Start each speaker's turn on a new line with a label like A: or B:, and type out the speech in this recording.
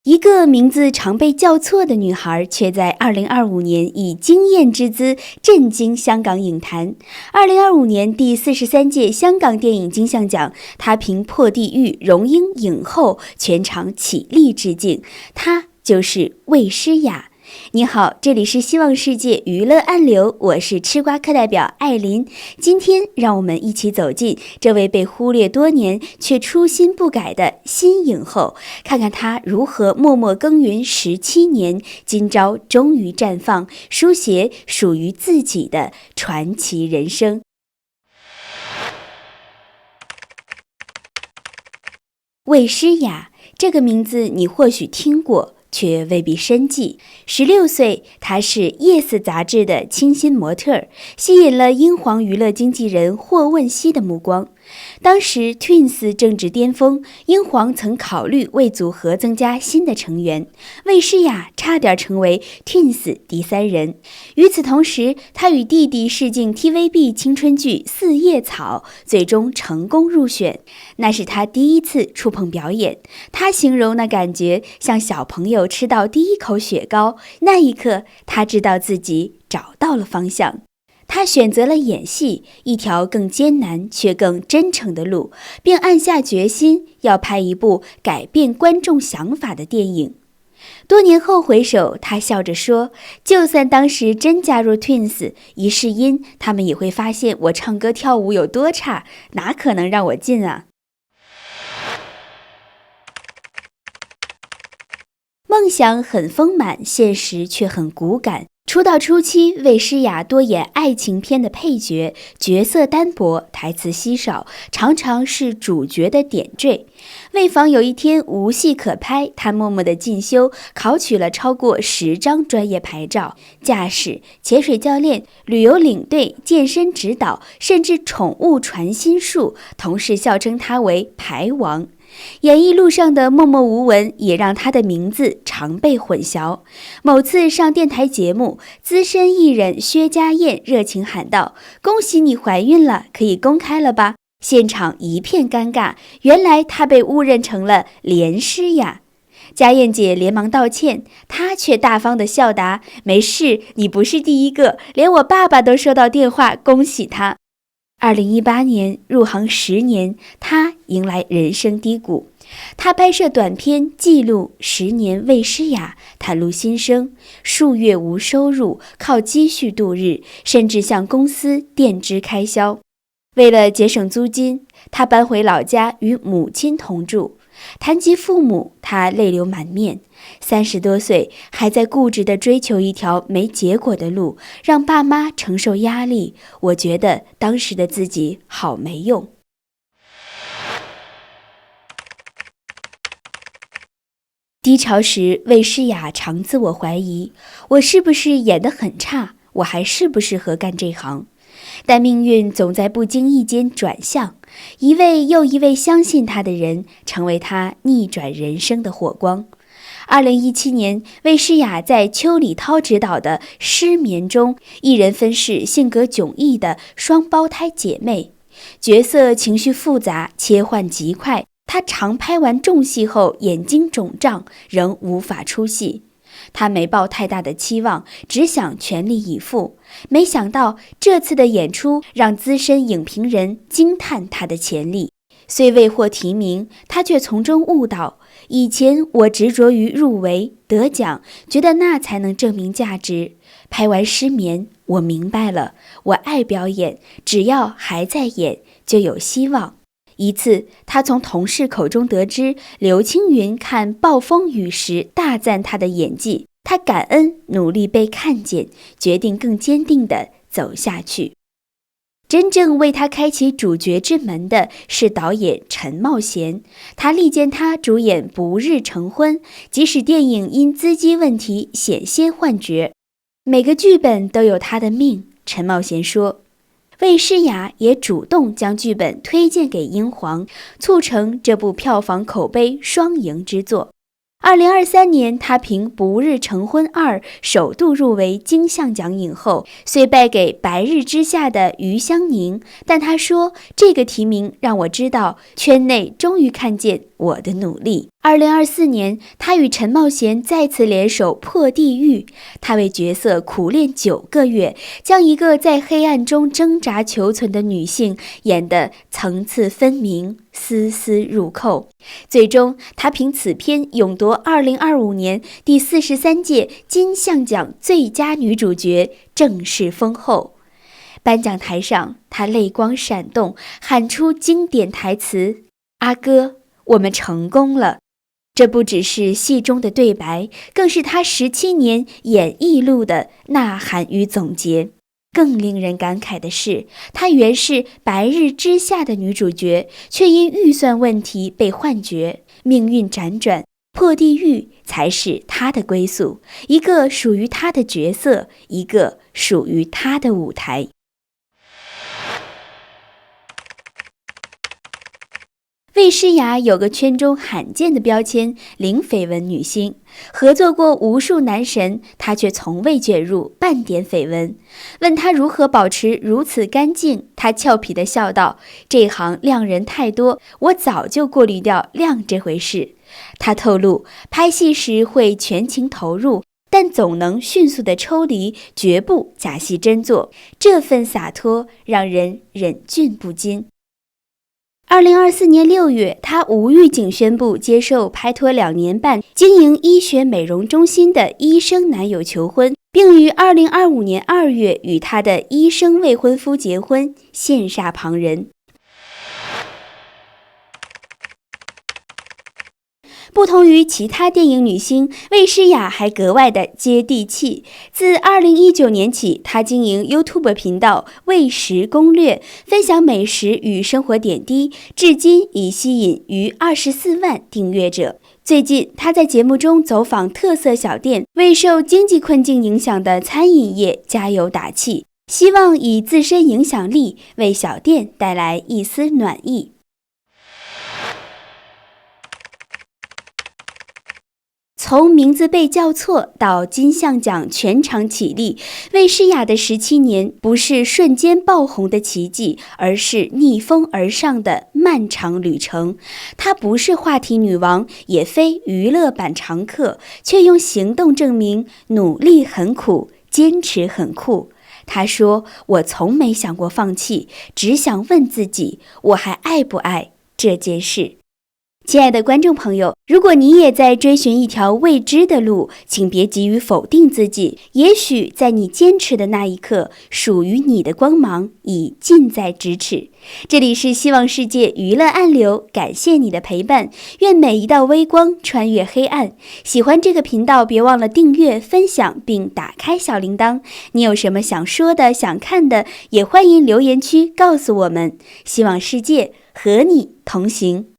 A: 一个名字常被叫错的女孩，却在2025年以惊艳之姿震惊香港影坛。2025年第43届香港电影金像奖，她凭《破地狱》荣膺影后，全场起立致敬。她就是魏诗雅。你好，这里是希望世界娱乐暗流，我是吃瓜课代表艾琳。今天让我们一起走进这位被忽略多年却初心不改的新影后，看看她如何默默耕耘17年，今朝终于绽放，书写属于自己的传奇人生。魏诗雅这个名字你或许听过，却未必深记。16岁，她是《Yes》杂志的清新模特，吸引了英皇娱乐经纪人霍汶希的目光。当时 Twins 正值巅峰，英皇曾考虑为组合增加新的成员，魏诗雅差点成为 Twins 第3人。与此同时，她与弟弟试镜 TVB 青春剧《四叶草》，最终成功入选。那是她第一次触碰表演，她形容那感觉像小朋友吃到第一口雪糕，那一刻她知道自己找到了方向。他选择了演戏，一条更艰难却更真诚的路，并暗下决心要拍一部改变观众想法的电影。多年后回首，他笑着说，就算当时真加入 Twins， 一试音，他们也会发现我唱歌跳舞有多差，哪可能让我进啊。梦想很丰满，现实却很骨感。出道初期，魏诗雅多演爱情片的配角，角色单薄，台词稀少，常常是主角的点缀。为防有一天无戏可拍，她默默地进修，考取了超过10张专业牌照，驾驶、潜水教练、旅游领队、健身指导，甚至宠物传心术，同事笑称她为牌王。演艺路上的默默无闻也让她的名字常被混淆。某次上电台节目，资深艺人薛家燕热情喊道：“恭喜你怀孕了，可以公开了吧？”现场一片尴尬，原来她被误认成了连诗雅。家燕姐连忙道歉，她却大方地笑答：“没事，你不是第一个，连我爸爸都收到电话恭喜她。”2018年入行10年，她迎来人生低谷。她拍摄短片记录10年魏诗雅，袒露心声，数月无收入，靠积蓄度日，甚至向公司垫支开销。为了节省租金，她搬回老家与母亲同住。谈及父母，她泪流满面。30多岁还在固执地追求一条没结果的路，让爸妈承受压力。我觉得当时的自己好没用。低潮时，魏诗雅常自我怀疑，我是不是演得很差？我还适不适合干这行？但命运总在不经意间转向，一位又一位相信他的人，成为他逆转人生的火光。2017年，魏诗雅在邱礼涛执导的《失眠》中，一人分饰性格迥异的双胞胎姐妹，角色情绪复杂，切换极快。她常拍完重戏后眼睛肿胀，仍无法出戏。他没抱太大的期望，只想全力以赴。没想到这次的演出让资深影评人惊叹他的潜力。虽未获提名，他却从中悟到，以前我执着于入围得奖，觉得那才能证明价值。拍完《失眠》，我明白了，我爱表演，只要还在演，就有希望。一次，他从同事口中得知刘青云看《暴风雨》时大赞他的演技，他感恩努力被看见，决定更坚定地走下去。真正为他开启主角之门的是导演陈茂贤，他力荐他主演《不日成婚》，即使电影因资金问题险些换角。每个剧本都有他的命，陈茂贤说。魏诗雅也主动将剧本推荐给英皇，促成这部票房口碑双赢之作。2023年，她凭《不日成婚2》首度入围金像奖影后，虽败给《白日之下》的余香凝，但她说这个提名让我知道圈内终于看见我的努力。2024年，他与陈茂贤再次联手破地狱。他为角色苦练9个月，将一个在黑暗中挣扎求存的女性演得层次分明，丝丝入扣。最终，他凭此片勇夺2025年第43届金像奖最佳女主角，正式封后。颁奖台上，他泪光闪动，喊出经典台词：“阿哥，我们成功了。”这不只是戏中的对白，更是他17年演艺路的呐喊与总结。更令人感慨的是，她原是《白日之下》的女主角，却因预算问题被换角，命运辗转，破地狱才是她的归宿，一个属于她的角色，一个属于她的舞台。魏诗雅有个圈中罕见的标签，零绯闻女星，合作过无数男神，她却从未卷入半点绯闻。问她如何保持如此干净，她俏皮地笑道：“这行亮人太多，我早就过滤掉亮这回事。”她透露，拍戏时会全情投入，但总能迅速地抽离，绝不假戏真做。这份洒脱让人忍俊不禁。2024年6月，他无预警宣布接受拍拖2年半、经营医学美容中心的医生男友求婚，并于2025年2月与他的医生未婚夫结婚，羡煞旁人。不同于其他电影女星，魏诗雅还格外的接地气。自2019年起，她经营 YouTube 频道魏食攻略，分享美食与生活点滴，至今已吸引逾24万订阅者。最近，她在节目中走访特色小店，为受经济困境影响的餐饮业加油打气，希望以自身影响力为小店带来一丝暖意。从名字被叫错到金像奖全场起立，魏诗雅的17年不是瞬间爆红的奇迹，而是逆风而上的漫长旅程。她不是话题女王，也非娱乐版常客，却用行动证明努力很苦，坚持很酷。她说：“我从没想过放弃，只想问自己，我还爱不爱这件事。”亲爱的观众朋友，如果你也在追寻一条未知的路，请别急于否定自己，也许在你坚持的那一刻，属于你的光芒已近在咫尺。这里是希望世界娱乐暗流，感谢你的陪伴，愿每一道微光穿越黑暗。喜欢这个频道，别忘了订阅、分享并打开小铃铛。你有什么想说的、想看的，也欢迎留言区告诉我们。希望世界和你同行。